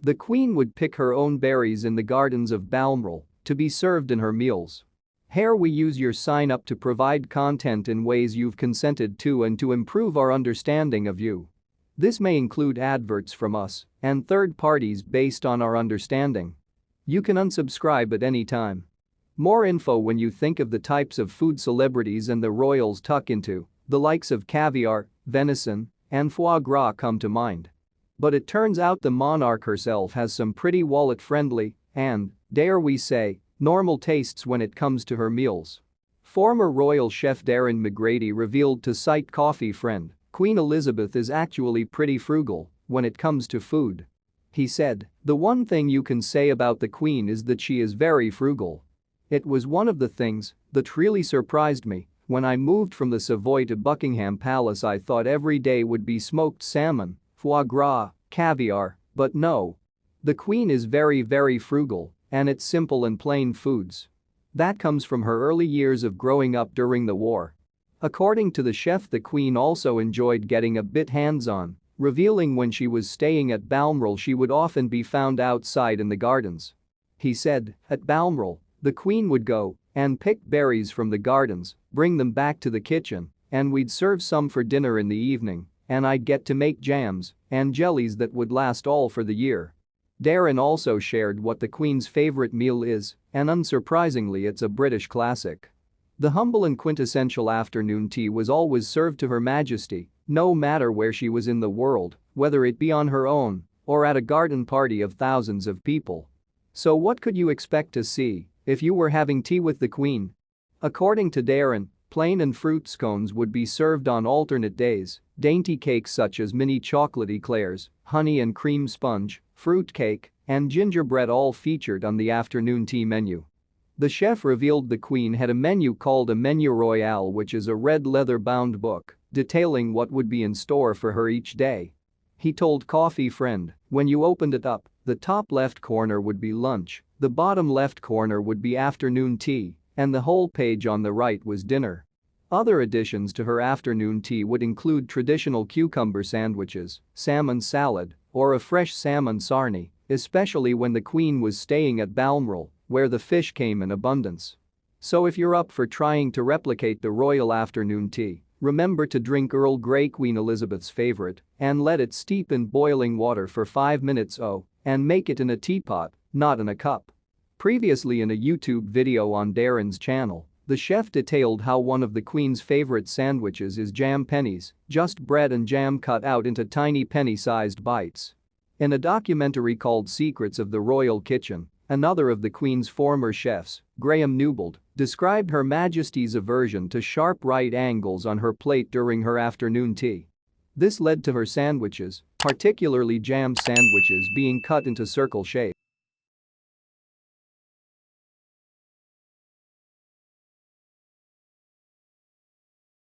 The queen would pick her own berries in the gardens of Balmoral to be served in her meals. Here we use your sign up to provide content in ways you've consented to and to improve our understanding of you. This may include adverts from us and third parties based on our understanding. You can unsubscribe at any time. More info when you think of the types of food celebrities and the royals tuck into, the likes of caviar, venison, and foie gras come to mind. But it turns out the monarch herself has some pretty wallet-friendly and, dare we say, normal tastes when it comes to her meals. Former royal chef Darren McGrady revealed to Site Coffee Friend, Queen Elizabeth is actually pretty frugal when it comes to food. He said, "The one thing you can say about the Queen is that she is very frugal. It was one of the things that really surprised me. When I moved from the Savoy to Buckingham Palace I thought every day would be smoked salmon, foie gras, caviar, but no. The Queen is very frugal, and it's simple and plain foods. That comes from her early years of growing up during the war." According to the chef, the Queen also enjoyed getting a bit hands-on, revealing when she was staying at Balmoral she would often be found outside in the gardens. He said, "At Balmoral, the Queen would go and pick berries from the gardens, bring them back to the kitchen, and we'd serve some for dinner in the evening, and I'd get to make jams and jellies that would last all for the year." Darren also shared what the Queen's favorite meal is, and unsurprisingly it's a British classic. The humble and quintessential afternoon tea was always served to Her Majesty, no matter where she was in the world, whether it be on her own or at a garden party of thousands of people. So what could you expect to see if you were having tea with the Queen? According to Darren, plain and fruit scones would be served on alternate days, dainty cakes such as mini chocolate eclairs, honey and cream sponge, fruit cake, and gingerbread all featured on the afternoon tea menu. The chef revealed the Queen had a menu called a Menu Royale, which is a red leather-bound book detailing what would be in store for her each day. He told Coffee Friend, "When you opened it up, the top left corner would be lunch, the bottom left corner would be afternoon tea, and the whole page on the right was dinner." Other additions to her afternoon tea would include traditional cucumber sandwiches, salmon salad, or a fresh salmon sarnie, especially when the Queen was staying at Balmoral, where the fish came in abundance. So if you're up for trying to replicate the royal afternoon tea, remember to drink Earl Grey, Queen Elizabeth's favorite, and let it steep in boiling water for 5 minutes. And make it in a teapot, not in a cup. Previously in a YouTube video on Darren's channel, the chef detailed how one of the Queen's favorite sandwiches is jam pennies, just bread and jam cut out into tiny penny-sized bites. In a documentary called Secrets of the Royal Kitchen, another of the Queen's former chefs, Graham Newbold, described Her Majesty's aversion to sharp right angles on her plate during her afternoon tea. This led to her sandwiches, particularly jam sandwiches, being cut into circle shape.